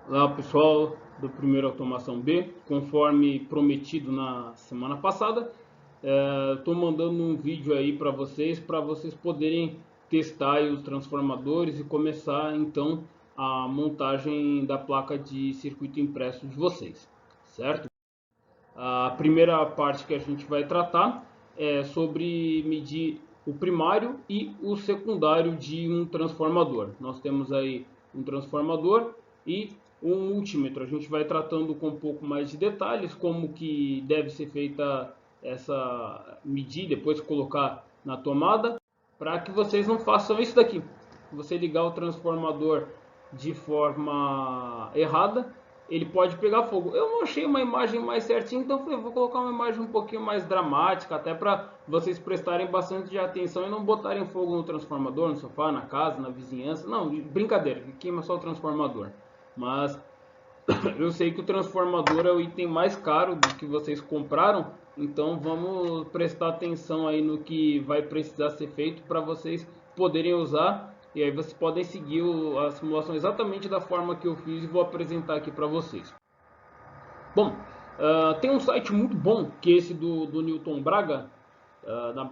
Olá pessoal do Primeiro Automação B, conforme prometido na semana passada, estou mandando um vídeo aí para vocês poderem testar aí os transformadores e começar então a montagem da placa de circuito impresso de vocês, certo? A primeira parte que a gente vai tratar é sobre medir o primário e o secundário de um transformador. Nós temos aí um transformador e um multímetro. A gente vai tratando com um pouco mais de detalhes, como que deve ser feita essa medida, depois colocar na tomada, para que vocês não façam isso daqui. Você ligar o transformador de forma errada, ele pode pegar fogo. Eu não achei uma imagem mais certinha, então falei, vou colocar uma imagem um pouquinho mais dramática, até para vocês prestarem bastante atenção e não botarem fogo no transformador, no sofá, na casa, na vizinhança. Não, brincadeira, queima só o transformador. Mas eu sei que o transformador é o item mais caro do que vocês compraram, então vamos prestar atenção aí no que vai precisar ser feito para vocês poderem usar. E aí vocês podem seguir a simulação exatamente da forma que eu fiz e vou apresentar aqui para vocês. Bom, tem um site muito bom, que é esse do Newton Braga,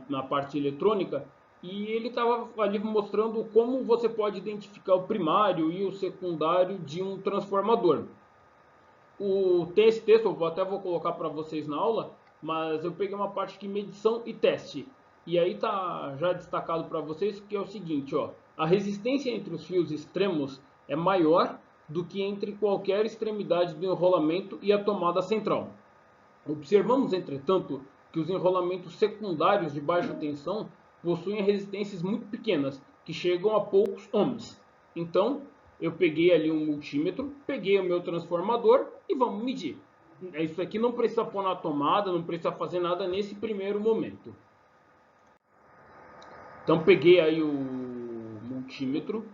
na parte eletrônica, e ele estava ali mostrando como você pode identificar o primário e o secundário de um transformador. Tem esse texto, eu até vou colocar para vocês na aula, mas eu peguei uma parte de medição e teste. E aí tá já destacado para vocês que é o seguinte, ó, a resistência entre os fios extremos é maior do que entre qualquer extremidade do enrolamento e a tomada central. Observamos, entretanto, que os enrolamentos secundários de baixa tensão possuem resistências muito pequenas, que chegam a poucos ohms. Então, eu peguei ali um multímetro, peguei o meu transformador e vamos medir. Isso aqui não precisa pôr na tomada, não precisa fazer nada nesse primeiro momento. Então, peguei aí o multímetro.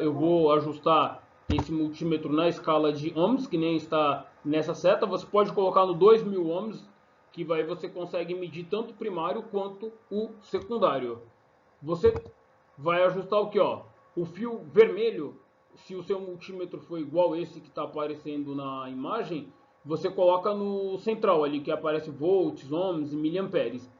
Eu vou ajustar esse multímetro na escala de ohms, que nem está nessa seta. Você pode colocar no 2000 ohms, que aí você consegue medir tanto o primário quanto o secundário. Você vai ajustar o que, ó? O fio vermelho, se o seu multímetro for igual esse que está aparecendo na imagem, você coloca no central ali, que aparece volts, ohms e miliamperes.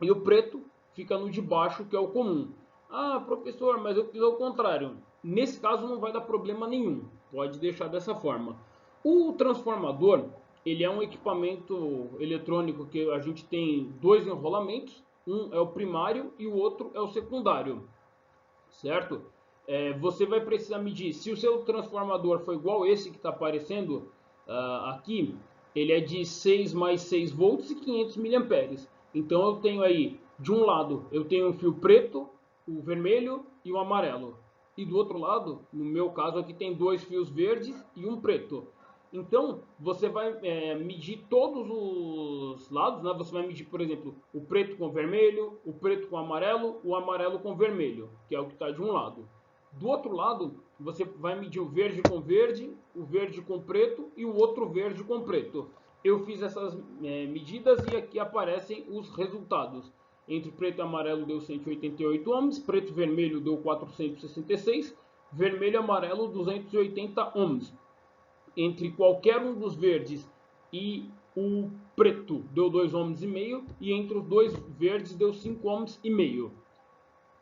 E o preto fica no de baixo, que é o comum. Ah, professor, mas eu fiz ao contrário. Nesse caso não vai dar problema nenhum. Pode deixar dessa forma. O transformador, ele é um equipamento eletrônico que a gente tem dois enrolamentos. Um é o primário e o outro é o secundário. Certo? Você vai precisar medir. Se o seu transformador for igual esse que está aparecendo aqui, ele é de 6 mais 6 volts e 500 miliamperes. Então eu tenho aí, de um lado, eu tenho um fio preto, o vermelho e o amarelo. E do outro lado, no meu caso aqui, tem dois fios verdes e um preto. Então, você vai medir todos os lados, né? Você vai medir, por exemplo, o preto com vermelho, o preto com amarelo, o amarelo com vermelho, que é o que está de um lado. Do outro lado, você vai medir o verde com preto e o outro verde com preto. Eu fiz essas medidas e aqui aparecem os resultados. Entre preto e amarelo deu 188 ohms, preto e vermelho deu 466, vermelho e amarelo 280 ohms. Entre qualquer um dos verdes e o preto deu 2 ohms e meio, e entre os dois verdes deu 5 ohms e meio.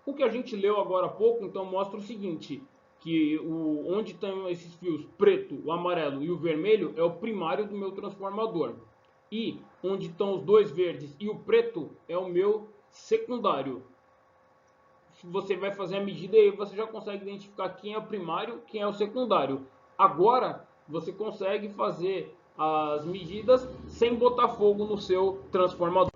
O que a gente leu agora há pouco, então, mostra o seguinte, que onde estão esses fios preto, o amarelo e o vermelho é o primário do meu transformador. E onde estão os dois verdes e o preto é o meu secundário. Você vai fazer a medida e você já consegue identificar quem é o primário, quem é o secundário. Agora você consegue fazer as medidas sem botar fogo no seu transformador.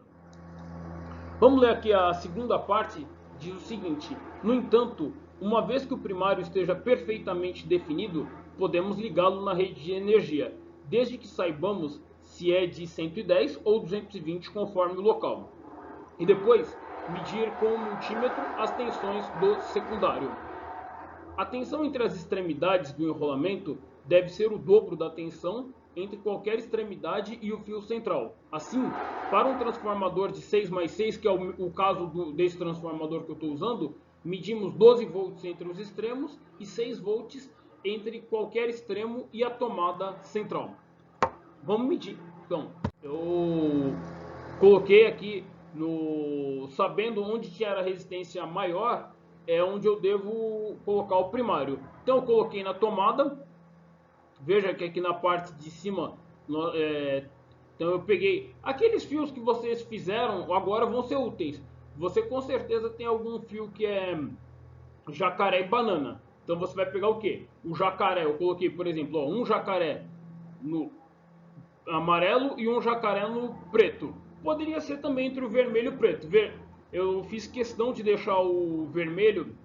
Vamos ler aqui a segunda parte, diz o seguinte: no entanto, uma vez que o primário esteja perfeitamente definido, podemos ligá-lo na rede de energia, desde que saibamos se é de 110 ou 220 conforme o local. E depois, medir com o multímetro as tensões do secundário. A tensão entre as extremidades do enrolamento deve ser o dobro da tensão entre qualquer extremidade e o fio central. Assim, para um transformador de 6 mais 6, que é o caso desse transformador que eu estou usando, medimos 12 volts entre os extremos e 6 volts entre qualquer extremo e a tomada central. Vamos medir. Então, eu coloquei aqui, sabendo onde tinha a resistência maior, é onde eu devo colocar o primário. Então, eu coloquei na tomada. Veja que aqui na parte de cima, então eu peguei aqueles fios que vocês fizeram, agora vão ser úteis. Você com certeza tem algum fio que é jacaré e banana. Então você vai pegar o que? O jacaré, eu coloquei, por exemplo, um jacaré no amarelo e um jacaré no preto. Poderia ser também entre o vermelho e o preto. Eu fiz questão de deixar o vermelho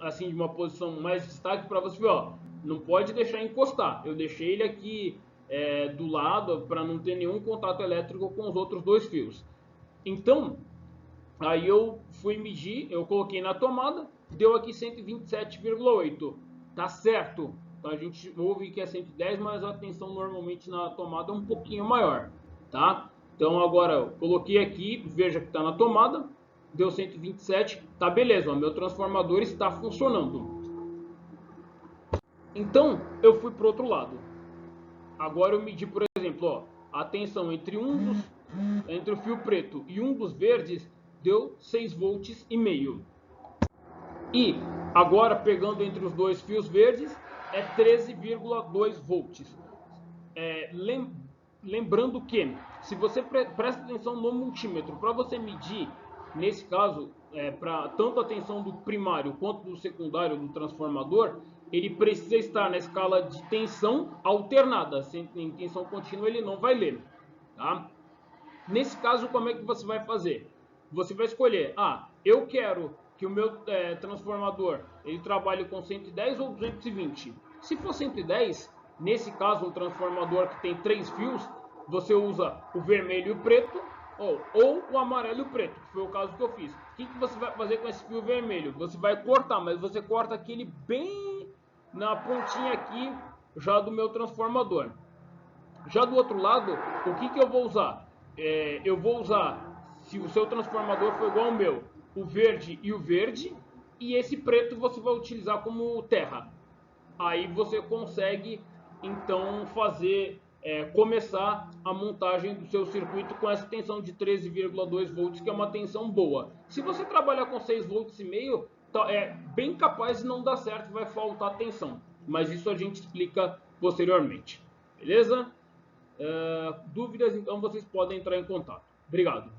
assim de uma posição mais destaque para você ver, ó, não pode deixar encostar. Eu deixei ele aqui do lado para não ter nenhum contato elétrico com os outros dois fios. Então, aí eu fui medir, eu coloquei na tomada, deu aqui 127,8. Tá certo. Então a gente ouve que é 110, mas a tensão normalmente na tomada é um pouquinho maior, tá? Então agora eu coloquei aqui, veja que está na tomada, deu 127, tá beleza, ó, meu transformador está funcionando. Então eu fui para o outro lado. Agora eu medi, por exemplo, ó, a tensão entre entre o fio preto e um dos verdes deu 6 volts e meio. E agora pegando entre os dois fios verdes é 13,2 volts. Lembrando que se você presta atenção no multímetro, para você medir, nesse caso, para tanto a tensão do primário quanto do secundário do transformador, ele precisa estar na escala de tensão alternada. Se em tensão contínua ele não vai ler, tá? Nesse caso, como é que você vai fazer? Você vai escolher, eu quero que o meu transformador ele trabalhe com 110 ou 220. Se for 110, nesse caso um transformador que tem 3 fios, você usa o vermelho e o preto, ou o amarelo e o preto, que foi o caso que eu fiz. O que você vai fazer com esse fio vermelho? Você vai cortar, mas você corta aquele bem na pontinha aqui já do meu transformador. Já do outro lado, o que eu vou usar? Eu vou usar, se o seu transformador for igual ao meu, o verde e o verde, e esse preto você vai utilizar como terra. Aí você consegue, então, começar a montagem do seu circuito com essa tensão de 13,2 volts, que é uma tensão boa. Se você trabalhar com 6 volts e meio, é bem capaz de não dar certo, vai faltar tensão. Mas isso a gente explica posteriormente. Beleza? Dúvidas, então, vocês podem entrar em contato. Obrigado.